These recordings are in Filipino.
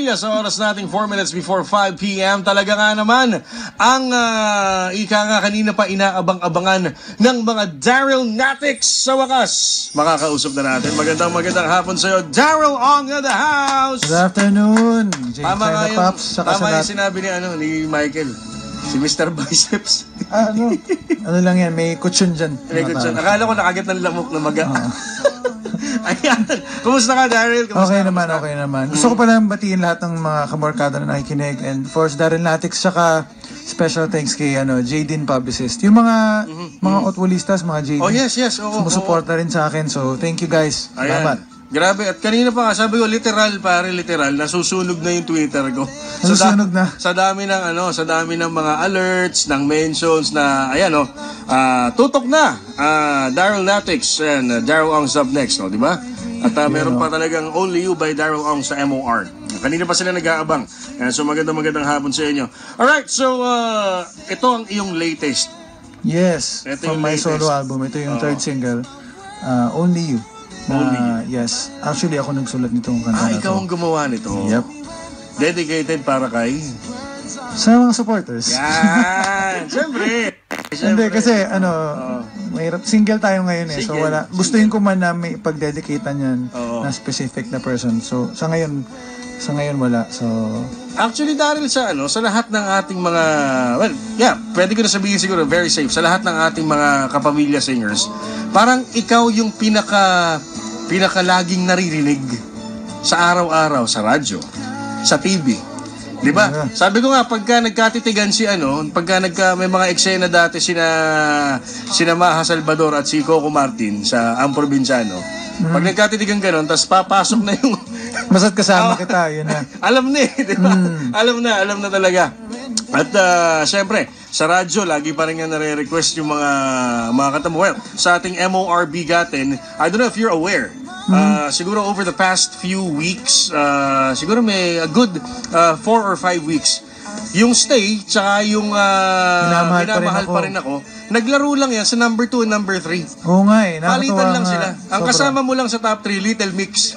kapamilya, sa oras nating 4 minutes before 5 p.m. Talaga nga naman, ang ika nga kanina pa inaabang-abangan ng mga Daryl Natics sa wakas. Makakausap na natin. Magandang hapon sa'yo, Daryl Ong in the house! Good afternoon! Tama nga yung sinabi ni Michael. Si Mr. Biceps. Ano lang yan, may kutsyon dyan. May kutsyon. Akala ko nakagat ng lamok na maga. Ayan. Kumusta ka, Daryl? Okay naman. Gusto ko palang batiin lahat ng mga kamorkada na nakikinig. And for Daryl Natics, saka special thanks kay Jaden Publicist. Yung mga Otwolistas, mga Jaden. Oh, yes. Sumusuporta rin sa akin. So, thank you guys. Salamat. Grabe, at kanina pa nga, sabi ko, literal, nasusunog na yung Twitter ko. Nasusunog na? Sa dami ng mga alerts, ng mentions na, tutok na, Daryl Natics and Daryl Ong's up next, no, di ba? At meron pa talagang Only You by Daryl Ong sa MOR. Kanina pa sila nag-aabang. So magandang hapon sa inyo. Alright, so ito ang iyong latest. Yes, from my solo album. Ito yung third single, Only You. Yes. Actually, ako nagsulat nitong kanta na to. Ikaw ang gumawa nito? Yep. Dedicated para kay? Sa mga supporters. Yan! Siyempre! Hindi, kasi mahirap. Single tayo ngayon eh. So wala. Gustuin ko man na may pag-dedicatean yan na specific na person. So sa ngayon wala. So actually, Daryl, sa lahat ng ating mga, pwede ko na sabihin siguro, very safe, sa lahat ng ating mga kapamilya singers, parang ikaw yung pinaka laging naririnig sa araw-araw, sa radyo, sa TV. Di ba? Yeah. Sabi ko nga, pagka nagkatitigan may mga eksena dati sina Maha Salvador at si Coco Martin sa Ang Provinciano. Pag nagkatitigan ganon, tapos papasok na yung Basta't kasama kita, yun na. Alam na di ba? Alam na talaga. At syempre, sa radyo, lagi pa rin nga nare-request yung mga katamo. Well, sa ating MOR Bigatin, I don't know if you're aware, siguro over the past few weeks, siguro may a good 4 or 5 weeks, yung Stay, tsaka yung Minamahal pa rin ako, naglaro lang yan sa number 2 and number 3. Oo nga eh. Palitan lang sila. Ang kasama mo lang sa top 3, Little Mix.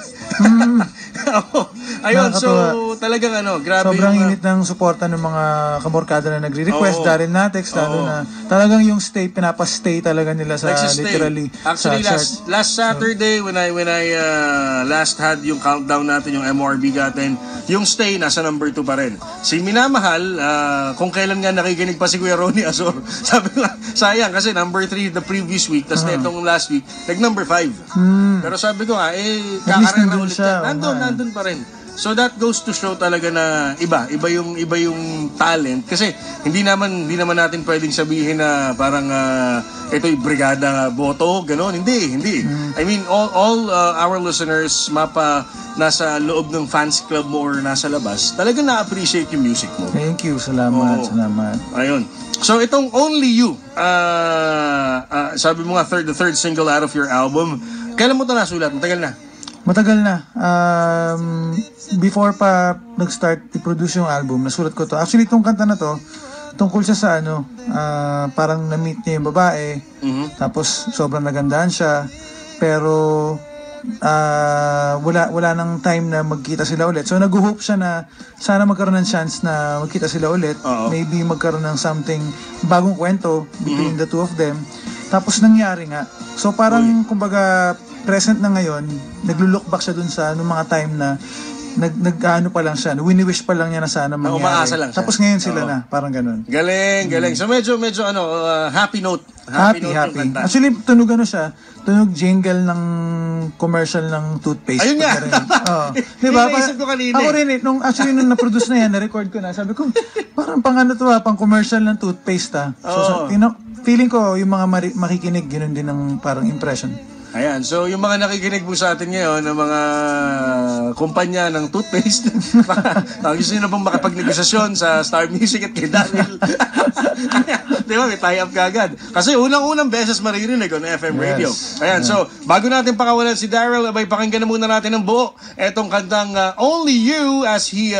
Ayun, so talagang grabe. Sobrang init ng suporta ng mga kamorkada na nagre-request. Daryl Natics, lalo na talagang yung stay, pinapastay talaga nila sa literally. Actually, last Saturday when I last had yung countdown natin, yung MRB Gaten, yung Stay nasa number 2 pa rin. Si Minamahal, kung kailan nga nakikinig pa si Kuya Ronnie Azor, sabi nga, sayang kasi number 3 the previous week, tas netong last week, number 5. Pero sabi ko nga, kakarera ulit yan. Nandun pa rin. So that goes to show talaga na iba yung talent, kasi hindi naman natin pwedeng sabihin na parang ito'y brigada boto, gano'n. Hindi. I mean, all our listeners, nasa loob ng fans club mo or nasa labas, talagang na-appreciate yung music mo. Thank you, salamat. Ayun. So itong Only You, sabi mo nga the third single out of your album. Kailan mo ito nasulat? Matagal na. Before pa nag-start i-produce yung album, nasulat ko to. Actually, itong kanta na to, tungkol siya sa parang na-meet niya yung babae, tapos sobrang nagandahan siya, pero wala nang time na magkita sila ulit. So nag-hope siya na sana magkaroon ng chance na magkita sila ulit. Maybe magkaroon ng something, bagong kwento between the two of them. Tapos nangyari nga. So parang kumbaga present na ngayon, naglo-look back siya dun sa mga time na nag-ano pa lang siya, wini-wish pa lang niya na sana mangyari. Umaasa lang siya. Tapos ngayon sila na, parang ganun. Galing. So medyo happy note. Happy. Actually, tunog siya, tunog jingle ng commercial ng toothpaste. Ayun nga. Diba? Naisip ko kanina. Ako rin nung na-produce na yan, na-record ko na, sabi ko, parang pang commercial ng toothpaste So, feeling ko, yung mga makikinig, ganoon din ng parang impression. Ayan, so yung mga nakikinig po sa atin ngayon ng mga kumpanya ng toothpaste, gusto nyo na pong makapag-negosasyon sa Star Music at kay Daniel. Di ba, may tie-up ka agad. Kasi unang-unang beses maririnig on FM radio. Ayan, so bago natin pakawalan si Daryl, pakinggan na muna natin ng buo etong kantang Only You, as he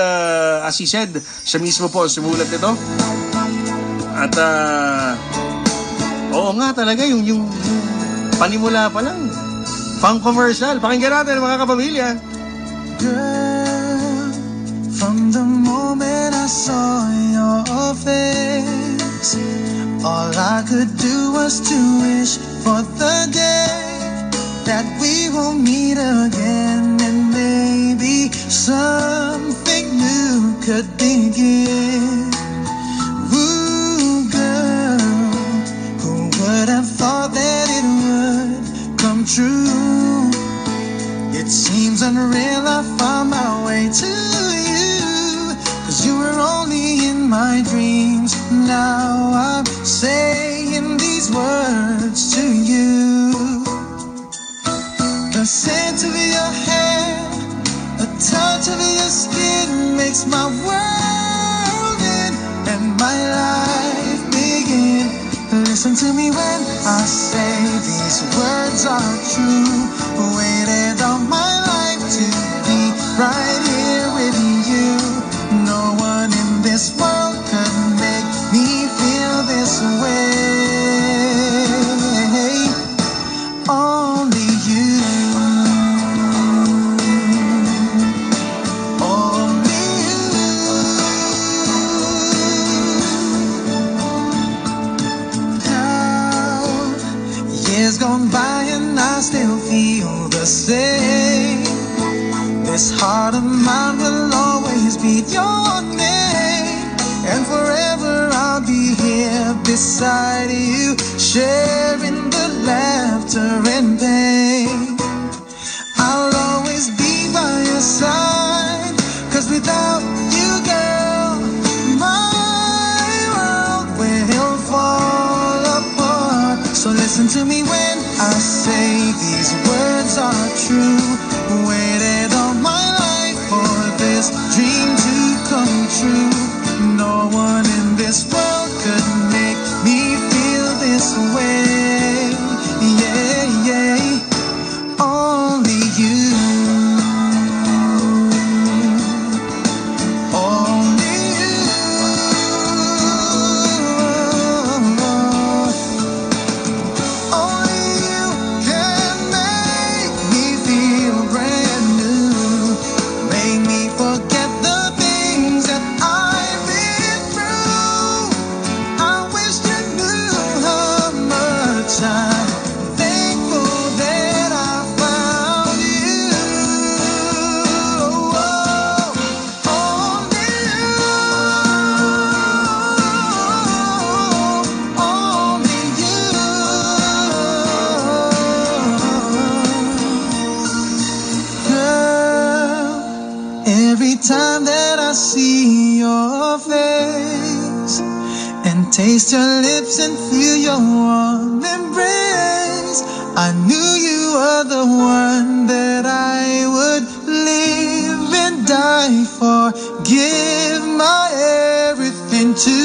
said, siya mismo po sumulat nito. At oo nga talaga, yung panimula pa lang. Pang commercial. Pakinggan natin mga kapamilya. Girl, saw your face, all I could do was to wish for the day that we will meet again, and maybe something new could begin. Ooh, girl, who would have thought that it would come true? It seems unreal I found my way to you, 'cause you were only in my dreams. Now I'm saying these words to you. The scent of your hair, the touch of your skin makes my world end and my life begin. Listen to me when I say these words are true. Waited all my life to be right here with you. No one in this world could make me feel this way. Only you. Only you. Now, years gone by and I still feel the same. This heart of mine will always beat your name, and forever I'll be here beside you, sharing the laughter and pain. I'll always be by your side, 'cause without you, girl, my world will fall apart. So listen to me when I say these words are true. Waited all my life for this dream to come true. No one in this world could make me feel this way. Yeah, yeah. Only you. Only you. Only you can make me feel brand new. Make me forget the things that I've been through. I wish you knew how much I'm thankful that I found you. Only you. Only you. Girl, every time that I see your face and taste your lips and feel your warm embrace, I knew you were the one that I would live and die for. Give my everything to